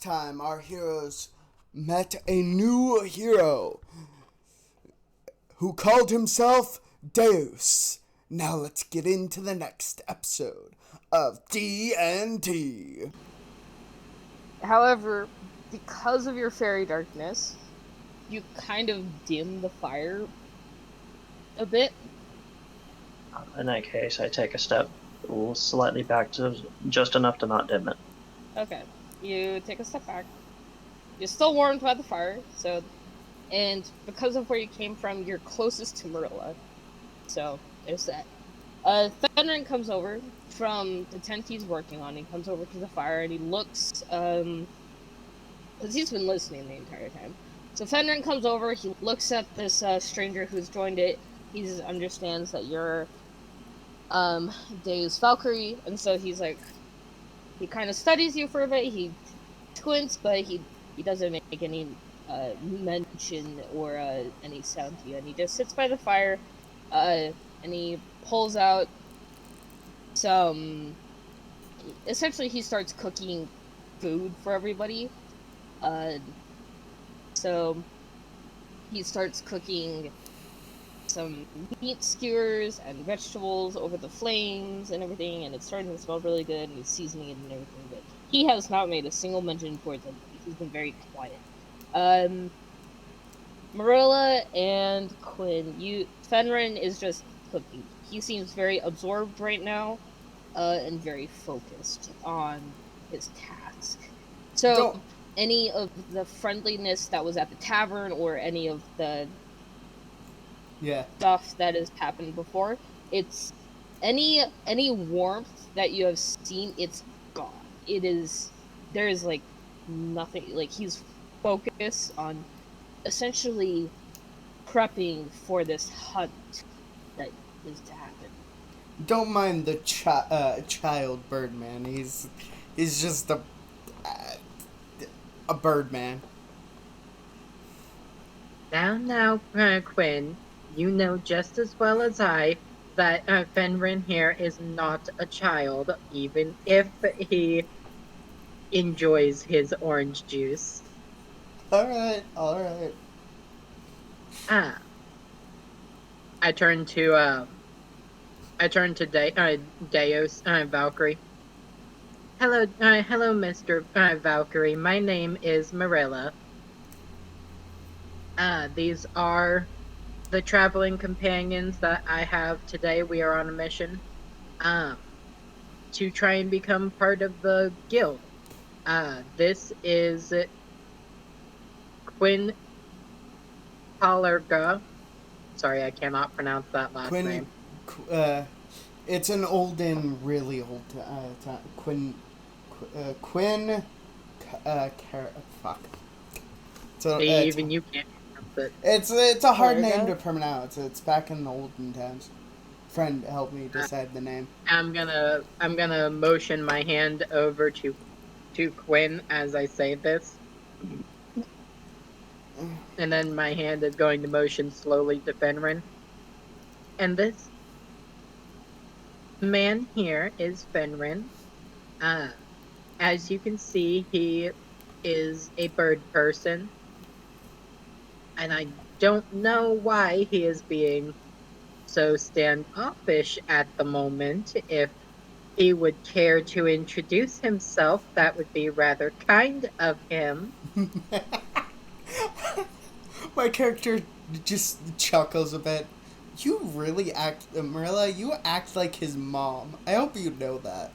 time, our heroes met a new hero who called himself Deus. Now let's get into the next episode of D&T. However, because of your fairy darkness, you kind of dim the fire a bit. In that case, I take a step slightly back to just enough to not dim it. Okay, you take a step back. You're still warmed by the fire, and because of where you came from, you're closest to Marilla. So there's that. Fenrin comes over from the tent he's working on. He comes over to the fire and he looks, because he's been listening the entire time. So Fenrin comes over, he looks at this stranger who's joined it. He understands that you're Deus Valkyrie, and so he's like, he kind of studies you for a bit. He squints, but he doesn't make any mention or any sound to you, and he just sits by the fire, and he pulls out some. Essentially, he starts cooking food for everybody. So he starts cooking some meat skewers and vegetables over the flames and everything, and it's starting to smell really good, and he's seasoning it and everything, but he has not made a single mention towards it. He's been very quiet. Marilla and Quinn, Fenrin is just cooking. He seems very absorbed right now, and very focused on his task. So, any of the friendliness that was at the tavern or any of the stuff that has happened before, it's any warmth that you have seen, it's gone. There is like nothing. Like, he's focused on essentially prepping for this hunt that is to happen. Don't mind the child Birdman. He's just a Birdman. Now, Quinn, you know just as well as I that Fenrin here is not a child, even if he enjoys his orange juice. All right. I turn to Deus Valkyrie. Hello, Mr. Valkyrie. My name is Marilla. These are the traveling companions that I have today. We are on a mission to try and become part of the guild. This is Quinn Collarga. Sorry, I cannot pronounce that last name. It's an old and really old time. Quinn. Fuck. So even you can't pronounce it. It's a hard name to pronounce. It's back in the olden times. Friend, help me decide the name. I'm gonna motion my hand over to Quinn as I say this. And then my hand is going to motion slowly to Fenrin. And this man here is Fenrin. As you can see, he is a bird person. And I don't know why he is being so standoffish at the moment. If he would care to introduce himself, that would be rather kind of him. My character just chuckles a bit. You really Marilla, you act like his mom. I hope you know that.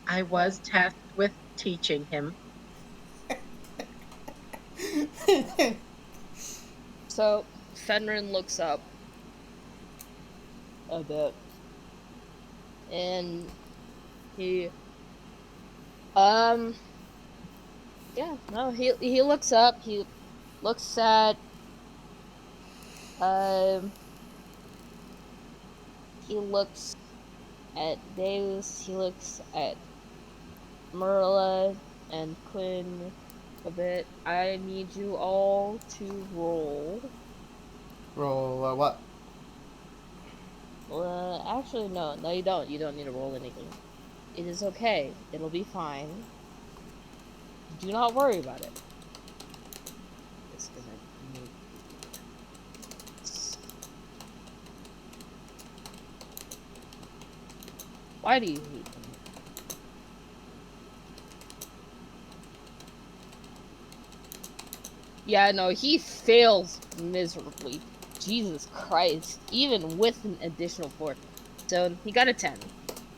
I was tasked with teaching him. So, Fenrin looks up a bit, and he looks up, he looks at Deus, he looks at Marilla and Quinn a bit. I need you all to roll. Roll what? Actually, no, you don't. You don't need to roll anything. It is okay. It'll be fine. Do not worry about it. It's gonna make Why do you hate him? Yeah, no, he fails miserably. Jesus Christ. Even with an additional 4. So, he got a 10.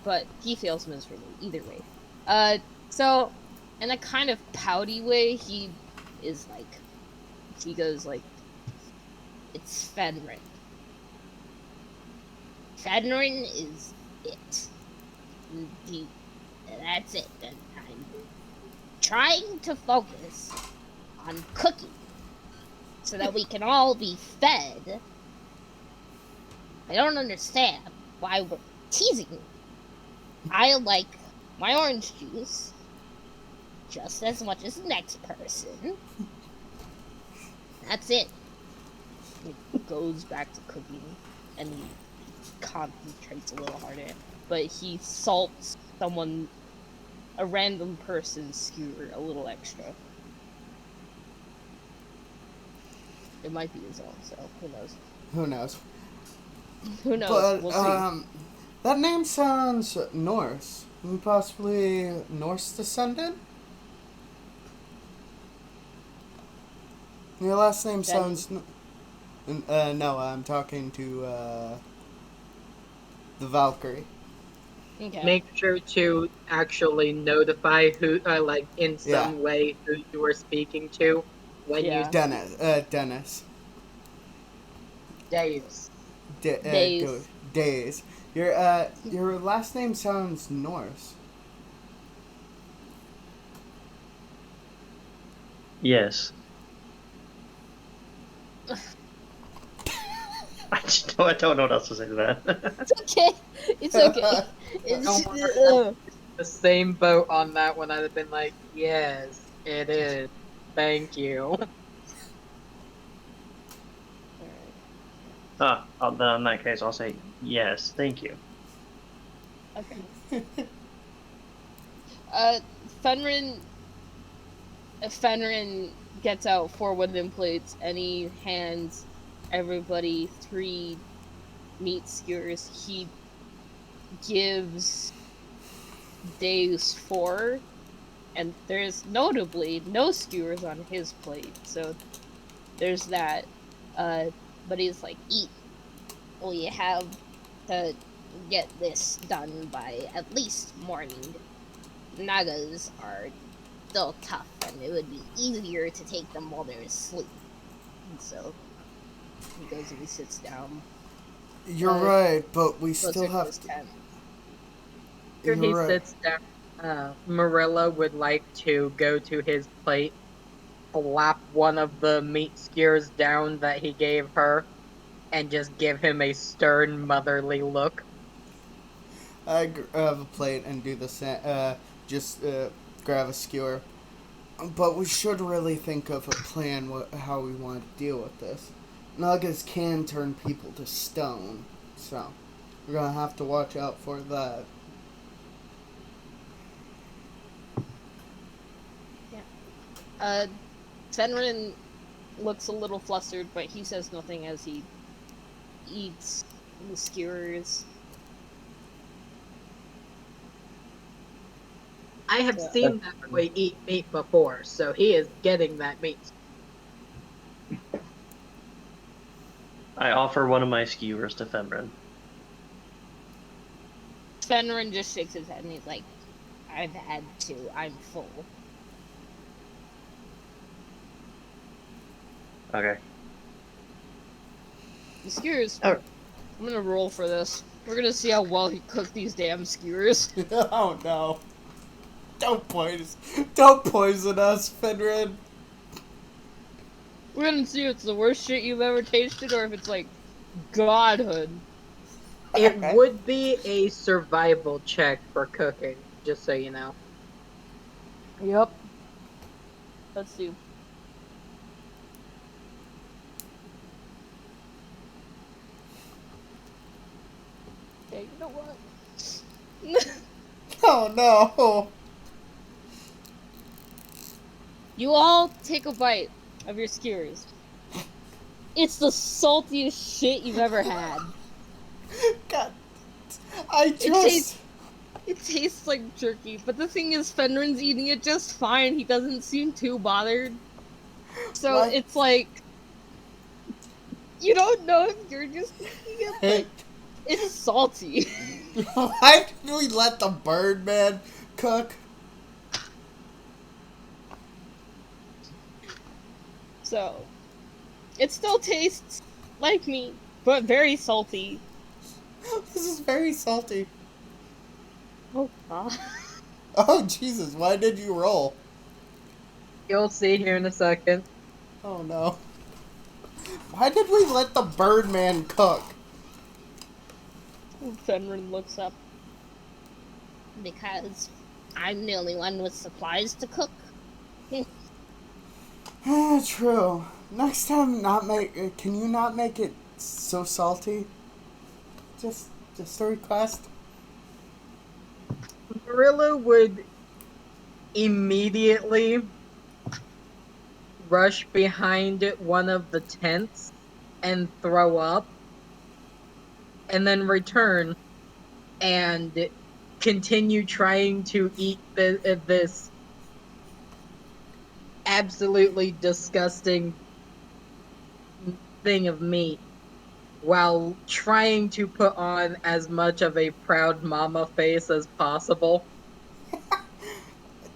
But he fails miserably, either way. So, in a kind of pouty way, he is like... He goes like... It's Fenrin. Fenrin is it. That's it. And I'm trying to focus on cooking so that we can all be fed. I don't understand why we're teasing me. I like my orange juice just as much as the next person. That's it. He goes back to cooking and he concentrates a little harder, but he salts a random person's skewer a little extra. It might be his own, so who knows? Who knows? Who knows? But We'll see. that name sounds Norse. Possibly Norse descendant. Your last name sounds. No, I'm talking to the Valkyrie. Okay. Make sure to actually notify who, like, in some way who you are speaking to when you Dennis. Dennis. Daves. Days. Days. Your last name sounds Norse. Yes. I don't know what else to say to that. It's okay. It's okay. It's The same boat on that one. I'd have been like, yes, it is. Thank you. Then in that case, I'll say yes, thank you. Okay. Fenrin gets out 4 wooden plates and he hands everybody 3 meat skewers. He gives Deus 4, and there's notably no skewers on his plate, so there's that. But he's like, eat. We have to get this done by at least morning. Nagas are still tough, and it would be easier to take them while they're asleep. And so he goes and he sits down. You're right, but we still closer to have his to. tent. After he You're right. sits down, Marilla would like to go to his plate, slap one of the meat skewers down that he gave her, and just give him a stern motherly look. I grab a plate and do the same. Just grab a skewer. But we should really think of a plan how we want to deal with this. Nagas can turn people to stone, so we're gonna have to watch out for that. Yeah. Fenrin looks a little flustered, but he says nothing as he eats the skewers. I have seen that boy eat meat before, so he is getting that meat. I offer one of my skewers to Fenrin. Fenrin just shakes his head and he's like, I've had to. I'm full. Okay. The skewers. Oh. I'm gonna roll for this. We're gonna see how well he cooked these damn skewers. Oh no! Don't poison us, Fenrin. We're gonna see if it's the worst shit you've ever tasted or if it's like godhood. It would be a survival check for cooking, just so you know. Yep. Let's see. Okay, you know what? Oh no! You all take a bite of your skewers. It's the saltiest shit you've ever had. God, I It just. tastes like jerky, but the thing is, Fenrin's eating it just fine. He doesn't seem too bothered. So Why? it's like you don't know if you're just eating it, but it's salty. Why did we let the Birdman cook? So it still tastes like meat, but very salty. This is very salty. Oh god. Oh Jesus! Why did you roll? You'll see here in a second. Oh no! Why did we let the Birdman cook? Fenrin looks up. Because I'm the only one with supplies to cook. True. Next time, not make. Can you not make it so salty? Just a request. Marilla would immediately rush behind one of the tents and throw up, and then return and continue trying to eat this absolutely disgusting thing of meat while trying to put on as much of a proud mama face as possible.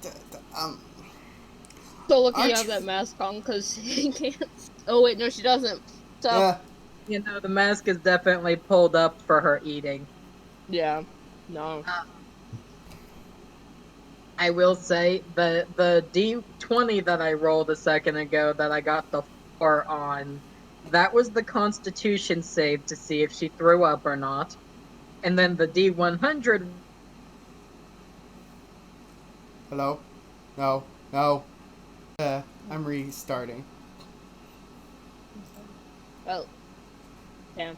D- d- Um, So lucky you aren't have you? that mask on because he can't. Oh wait, no, she doesn't. So Yeah. You know, the mask is definitely pulled up for her eating. yeah, no. I will say the D20 that I rolled a second ago that I got the 4 on, that was the Constitution save to see if she threw up or not. And then the D100. Hello. No. No. I'm restarting. Well, yeah.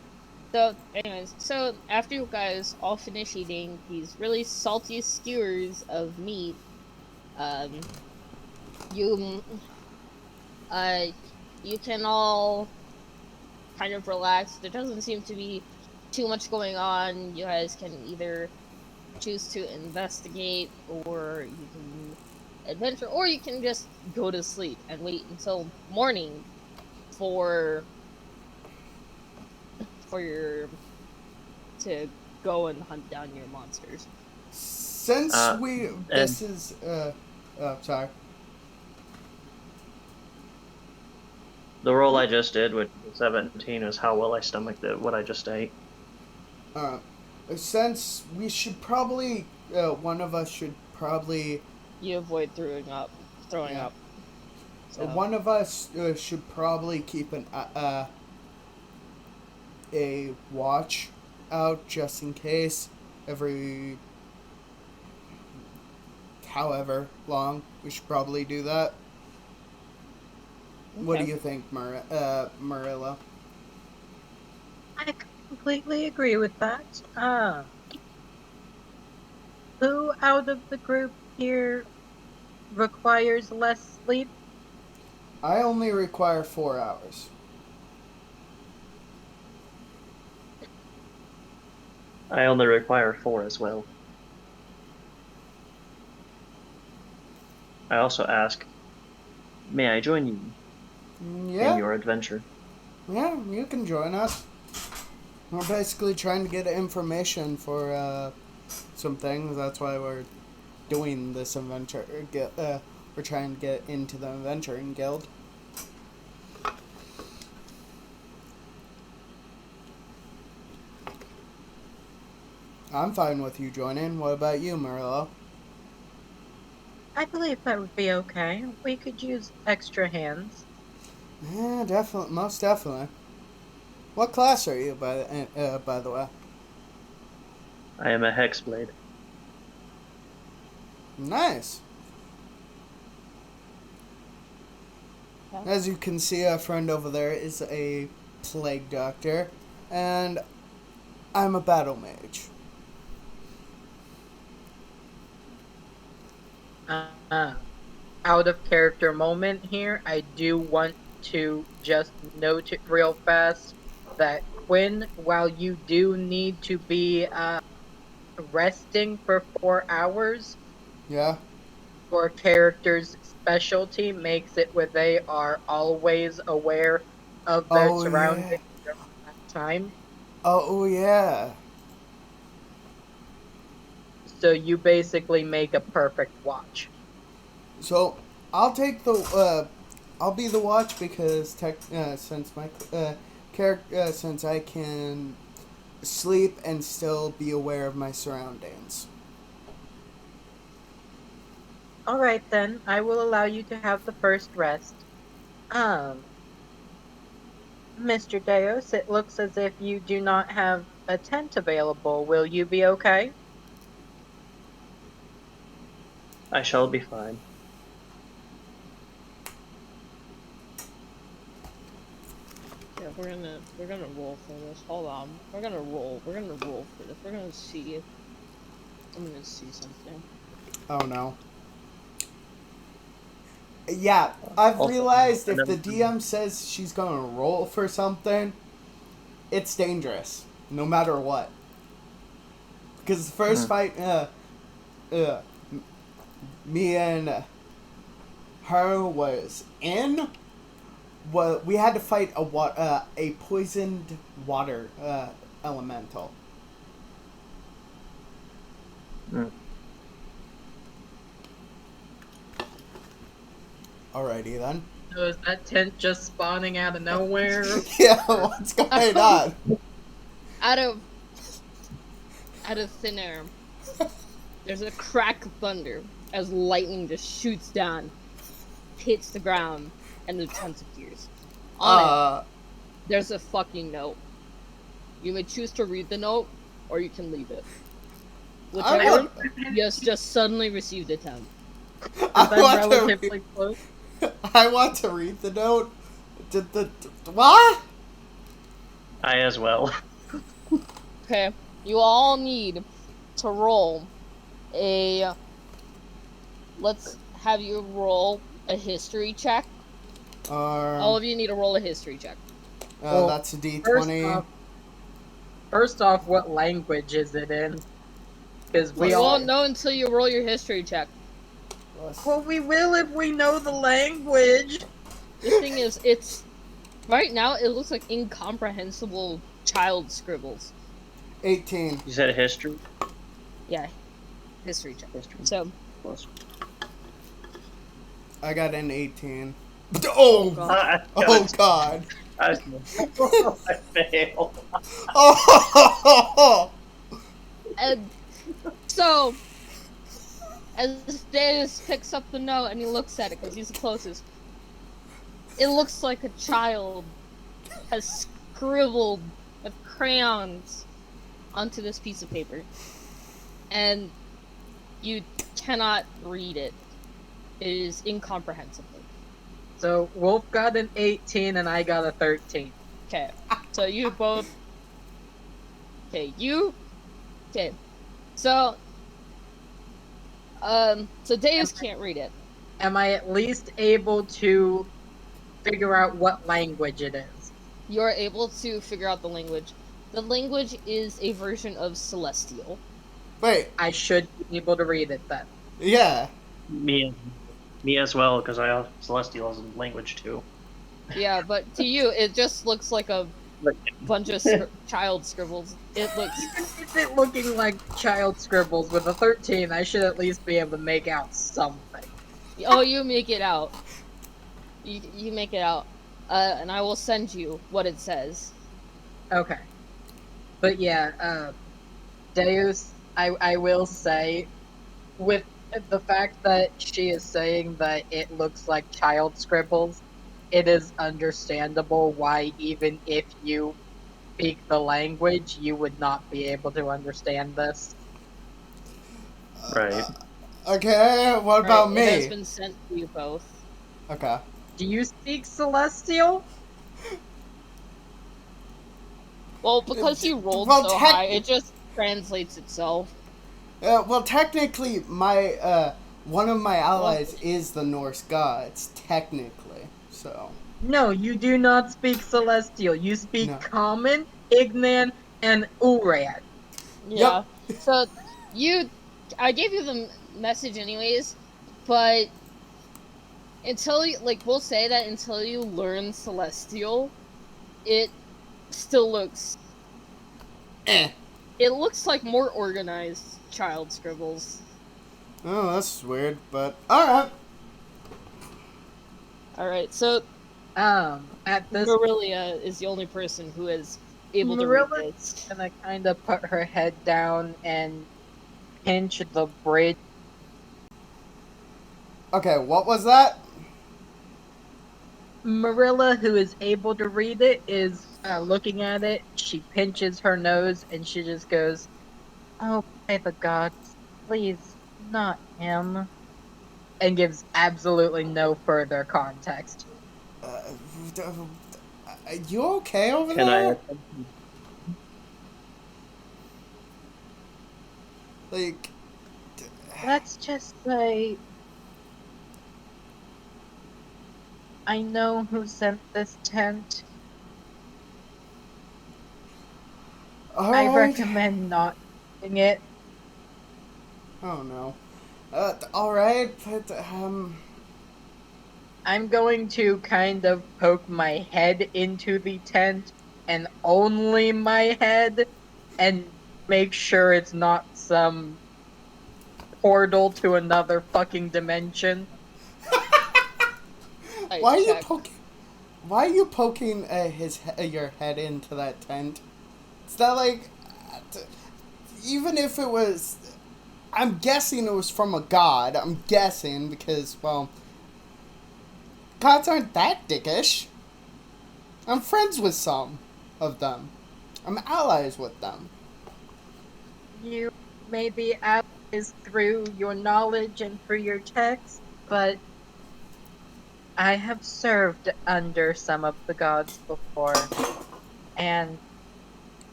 So, anyways, so after you guys all finish eating these really salty skewers of meat, um, you, uh, you can all kind of relax. There doesn't seem to be too much going on. You guys can either choose to investigate, or you can adventure, or you can just go to sleep and wait until morning for your to go and hunt down your monsters. Since And this is, sorry. the roll I just did with 17 is how well I stomached it, what I just ate. Uh, since we should probably, one of us should probably, You avoid throwing Yeah. up. So one of us should probably keep a watch out just in case every however long. We should probably do that. What do okay. you think, Marilla? I completely agree with that. Who out of the group here requires less sleep? I only require 4 hours. I only require 4 as well. I also ask, may I join you in Yeah, your adventure? yeah, you can join us. We're basically trying to get information for some things. That's why we're doing this adventure. We're trying to get into the adventuring guild. I'm fine with you joining. What about you, Marilla? I believe that would be okay. We could use extra hands. Yeah, definitely, most definitely. What class are you, by the way? I am a hexblade. Nice. Yeah. As you can see, our friend over there is a plague doctor, and I'm a battle mage. Uh, Out of character moment here, I do want to just note it real fast that Quinn, while you do need to be resting for 4 hours, Yeah. your character's specialty makes it where they are always aware of their Oh yeah. surroundings during that time. Oh yeah. So you basically make a perfect watch. So I'll take the I'll be the watch because since my character since I can sleep and still be aware of my surroundings. All right then, I will allow you to have the first rest. Um, Mr. Deos, it looks as if you do not have a tent available. Will you be okay? I shall be fine. Yeah, we're gonna roll for this. Hold on. We're gonna roll. We're gonna roll for this. We're gonna see. I'm gonna see something. Oh no. Yeah, I've Also, realized if another the DM says she's gonna roll for something, it's dangerous, no matter what. Because the first fight, uh, me and her was in. Well, we had to fight a poisoned water elemental. Mm. Alrighty then. So is that tent just spawning out of nowhere? Yeah, what's going on? Out of thin air, there's a crack of thunder as lightning just shoots down, hits the ground, and the tent appears. On it, there's a fucking note. You may choose to read the note, or you can leave it. Whichever, you just suddenly received a 10. Is that relatively close? I want to read the note. What? I as well. Okay, you all need to roll a. Let's have you roll a history check. All of you need to roll a history check. Well, that's a D20. First off, what language is it in? Because we You all won't know until you roll your history check. Well, we will if we know the language. The thing is, it's right now. It looks like incomprehensible child scribbles. 18. You said history? Yeah, history check. History. So, Plus. I got an 18. Oh! Oh god! I failed. Oh! and so as Davis picks up the note and he looks at it because he's the closest, it looks like a child has scribbled with crayons onto this piece of paper, and you cannot read it. It is incomprehensible. So Wolf got an 18 and I got a 13. Okay, so you both. Okay, you. Okay, so. So Davis can't read it. Am I at least able to figure out what language it is? You're able to figure out the language. The language is a version of Celestial. Wait. I should be able to read it then. Yeah. Me as well, because I have Celestial as a language too. Yeah, but to you, it just looks like a bunch of child scribbles. It looks. Even with it looking like child scribbles with a 13, I should at least be able to make out something. Oh, you make it out. You make it out. And I will send you what it says. Okay. But yeah, Deus, I will say, with the fact that she is saying that it looks like child scribbles, it is understandable why even if you speak the language, you would not be able to understand this. Right. Okay, what about me? It has been sent to you both. Okay. Do you speak Celestial? Well, because you rolled Well, so high, it just translates itself. Well, technically, my one of my allies is the Norse gods, technically. So, No, you do not speak Celestial. You speak no. Common, Ignan, and Urad. Yeah. Yep. So I gave you the message anyways, but until you we'll say that until you learn Celestial, it still looks Eh. it looks like more organized child scribbles. Oh, that's weird, but alright. All right, so At this, Marilia is the only person who is able to read Marilla's this. gonna kind of put her head down and pinch the bridge. Okay, what was that? Marilla, who is able to read it, is looking at it. She pinches her nose and she just goes, "Oh, by the gods, please, not him," and gives absolutely no further context. Are you okay over Can I there? attempt? Like, Let's just say I know who sent this tent. I alright. recommend not doing it. Oh no. Alright, but, I'm going to kind of poke my head into the tent and only my head and make sure it's not some portal to another fucking dimension. I why are you check. poking? Why are you poking your head into that tent? Is that like, t- even if it was, I'm guessing it was from a god. I'm guessing because, well, gods aren't that dickish. I'm friends with some of them. I'm allies with them. You may be allies through your knowledge and through your text, but I have served under some of the gods before, and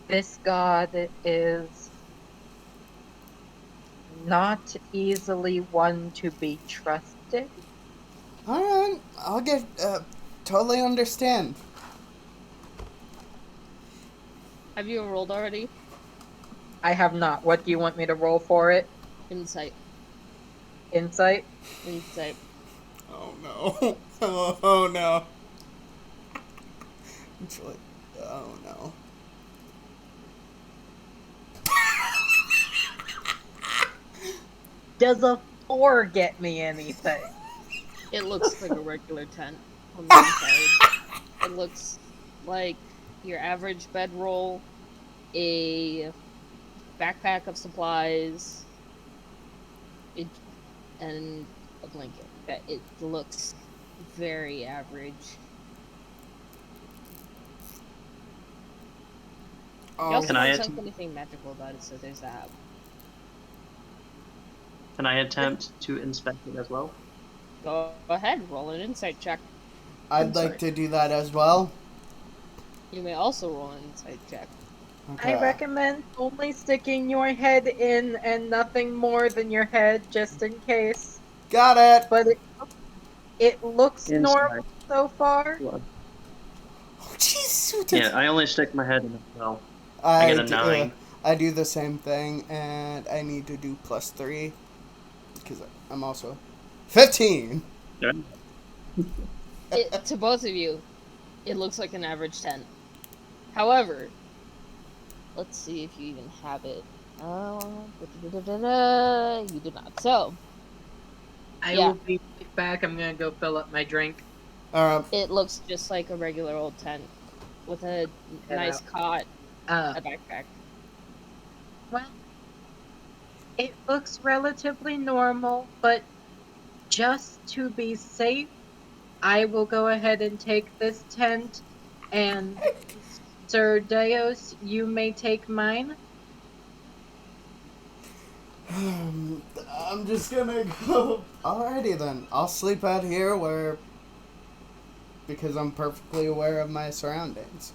this god is not easily one to be trusted. Alright, I'll get, totally understand. Have you enrolled already? I have not. What do you want me to roll for it? Insight. Insight? Insight. Oh no. Oh no. It's like, oh no. Does a 4 get me anything? It looks like a regular tent on the inside. It looks like your average bedroll, a backpack of supplies, it, and a blanket. It looks very average. You also Can I don't attempt- sense anything magical about it, so there's that. Can I attempt to inspect it as well? Go ahead, roll an insight check. I'd like Insight. to do that as well. You may also roll an insight check. Okay. I recommend only sticking your head in and nothing more than your head, just in case. Got it. But it looks Insight. normal so far. Blood. Oh, jeez. Yeah, I only stick my head in as well. I get a 9. I do the same thing, and I need to do +3 because I'm also 15. Good. To both of you, it looks like an average tent. However, let's see if you even have it. You do not. So, I Yeah. will be right back. I'm gonna go fill up my drink. it looks just like a regular old tent with a nice cot, Uh, a backpack. well, it looks relatively normal, but just to be safe, I will go ahead and take this tent, and Sir Deos, you may take mine. I'm just gonna go. Alrighty then. I'll sleep out here because I'm perfectly aware of my surroundings.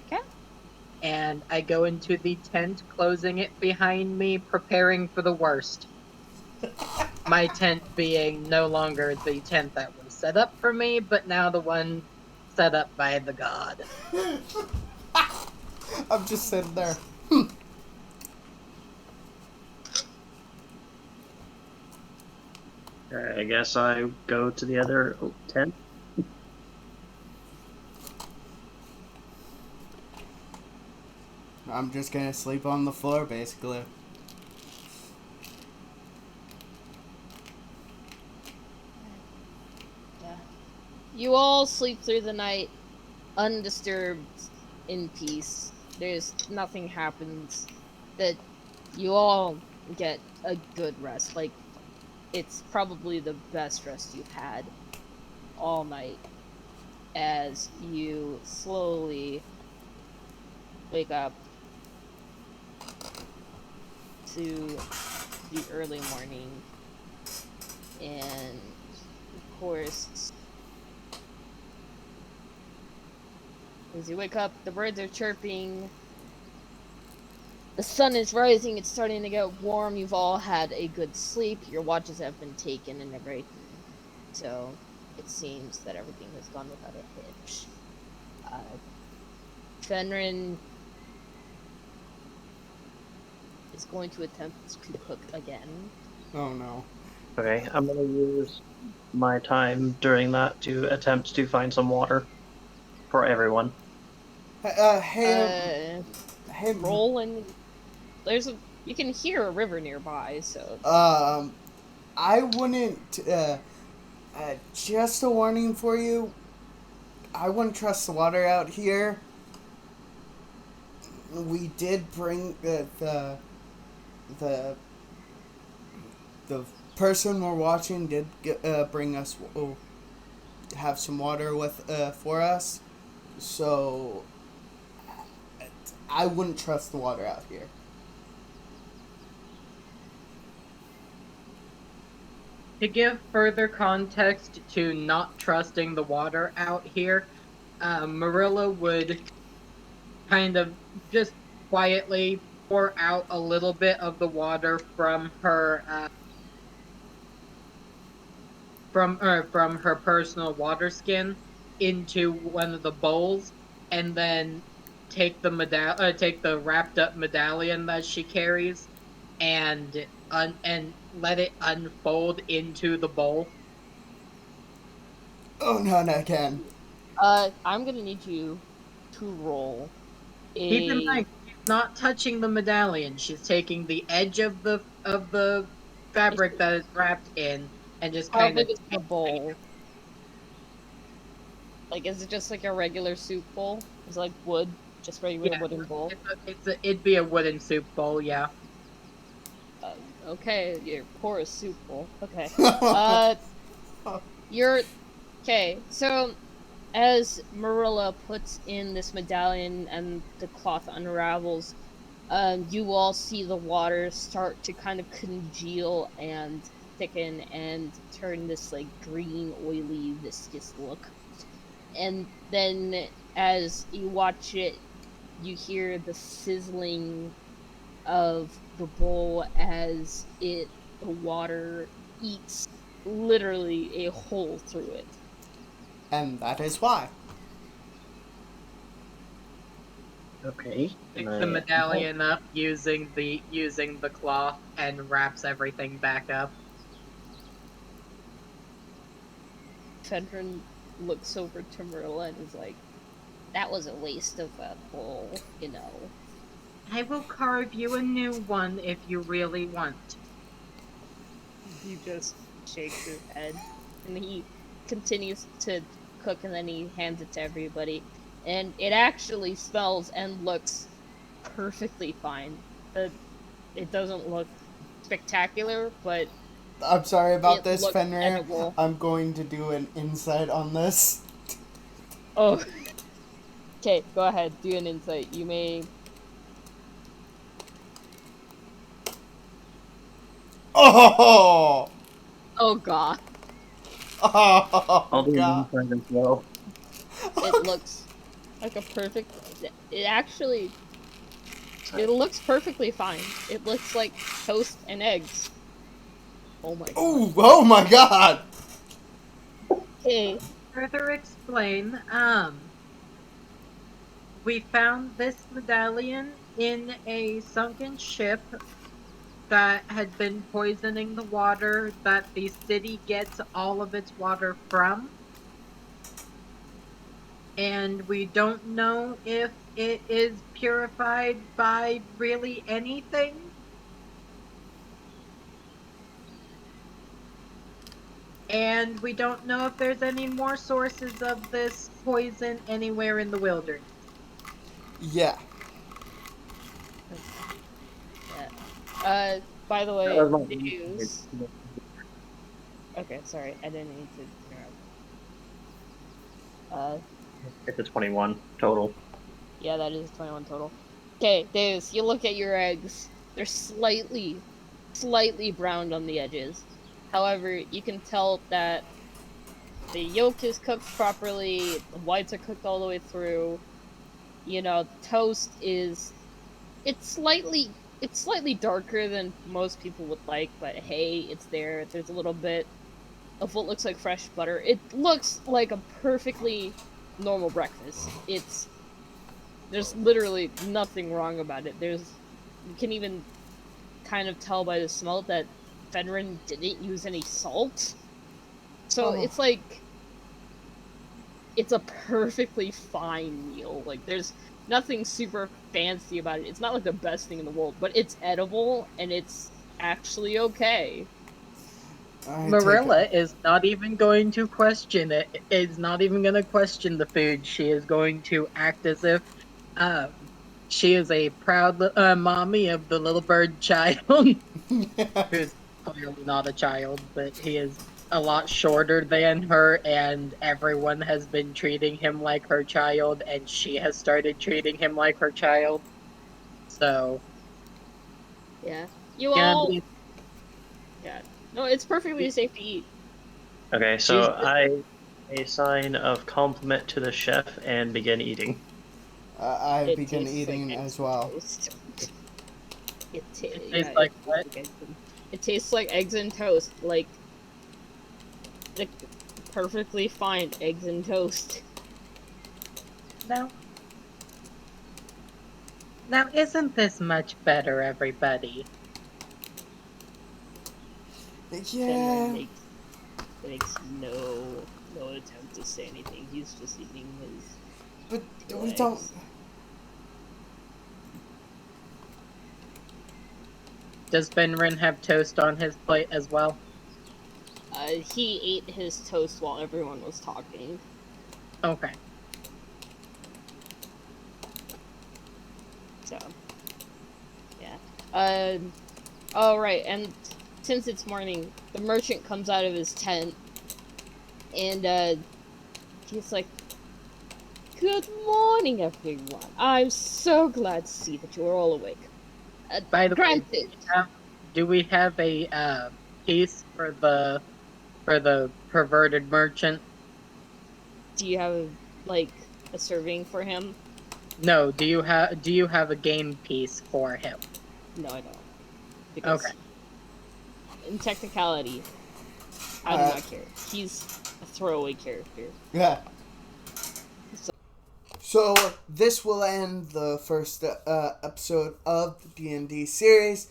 Okay. And I go into the tent, closing it behind me, preparing for the worst. My tent being no longer the tent that was set up for me, but now the one set up by the god. I'm just sitting there. I guess I go to the other tent. I'm just gonna sleep on the floor, basically. Yeah. You all sleep through the night undisturbed, in peace. There's nothing happens. That you all get a good rest. Like, it's probably the best rest you've had all night as you slowly wake up to the early morning. And, of course, as you wake up, the birds are chirping. The sun is rising, it's starting to get warm. You've all had a good sleep. Your watches have been taken and everything. So it seems that everything has gone without a hitch. Fenrin is going to attempt to cook again. Oh no. Okay, I'm gonna use my time during that to attempt to find some water for everyone. Hey, Roll and you can hear a river nearby, so I wouldn't, just a warning for you, I wouldn't trust the water out here. We did bring the person we're watching did bring us, have some water with, for us, so I wouldn't trust the water out here. To give further context to not trusting the water out here, Marilla would kind of just quietly pour out a little bit of the water from her personal water skin into one of the bowls, and then take the wrapped up medallion that she carries, and and let it unfold into the bowl. Oh, no, not again. I'm gonna need you to roll Keep in a mind, she's not touching the medallion. She's taking the edge of the fabric that is wrapped in and just how kind of big is the bowl? Like, is it just like a regular soup bowl? Is it like wood, just regular yeah, wooden bowl? it'd be a wooden soup bowl, yeah. Okay, your porous soup bowl. Okay. Uh, you're okay. So, as Marilla puts in this medallion and the cloth unravels, you all see the water start to kind of congeal and thicken and turn this like green, oily, viscous look. And then, as you watch it, you hear the sizzling of the bowl as the water eats literally a hole through it. And that is why. Okay. Picks the medallion up using the cloth and wraps everything back up. Fenrin looks over to Marilla and is like, that was a waste of a bowl, you know. I will carve you a new one if you really want. He just shakes his head and he continues to cook and then he hands it to everybody. And it actually smells and looks perfectly fine. It doesn't look spectacular, but I'm sorry about it this, looks Fenrir. edible. I'm going to do an insight on this. Oh. Okay, go ahead. Do an insight. You may. Oh! Oh god. Oh, I'll do God. one as well. It looks like a perfect. It actually. It looks perfectly fine. It looks like toast and eggs. Oh my god. Oh my god! Hey, Further explain, we found this medallion in a sunken ship that had been poisoning the water that the city gets all of its water from. And we don't know if it is purified by really anything. And we don't know if there's any more sources of this poison anywhere in the wilderness. Yeah. yeah. By the That way, was my news. Okay, sorry, I didn't mean to interrupt. It's a 21 total. Yeah, that is 21 total. Okay, Deus, you look at your eggs. They're slightly browned on the edges. However, you can tell that the yolk is cooked properly, the whites are cooked all the way through. You know, toast is it's slightly darker than most people would like, but hey, it's there. There's a little bit of what looks like fresh butter. It looks like a perfectly normal breakfast. There's literally nothing wrong about it. You can even kind of tell by the smell that Fenrin didn't use any salt. So Oh. it's like it's a perfectly fine meal. Like there's nothing super fancy about it. It's not like the best thing in the world, but it's edible and it's actually okay. Marilla is not even going to question it. Is not even going to question the food. She is going to act as if um, she is a proud mommy of the little bird child, who's clearly not a child, but he is a lot shorter than her, and everyone has been treating him like her child, and she has started treating him like her child. So, Yeah. You gonna all be yeah. No, it's perfectly safe to eat. Okay, she's so I a sign of compliment to the chef and begin eating. I It begin tastes like eating eggs as and well. toast. it Yeah, tastes like what? it tastes like eggs and toast, like the perfectly fine eggs and toast. No. Now, isn't this much better, everybody? Fenrir Yeah, makes no attempt to say anything. He's just eating his but two we don't. eggs. Does Benrin have toast on his plate as well? He ate his toast while everyone was talking. Okay. So yeah. Oh right, and since it's morning, the merchant comes out of his tent and he's like, "Good morning, everyone. I'm so glad to see that you're all awake. By the way, Granted, do we have a piece for the perverted merchant? do you have like a serving for him? No. Do you have a game piece for him? No, I don't, Okay. because in technicality, I do Uh, not care. He's a throwaway character. yeah. So, So this will end the first episode of the D&D series,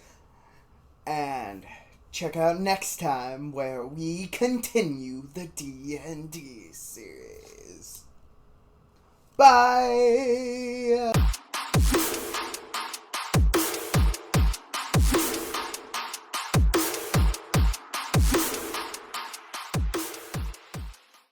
and check out next time where we continue the D&D series. Bye.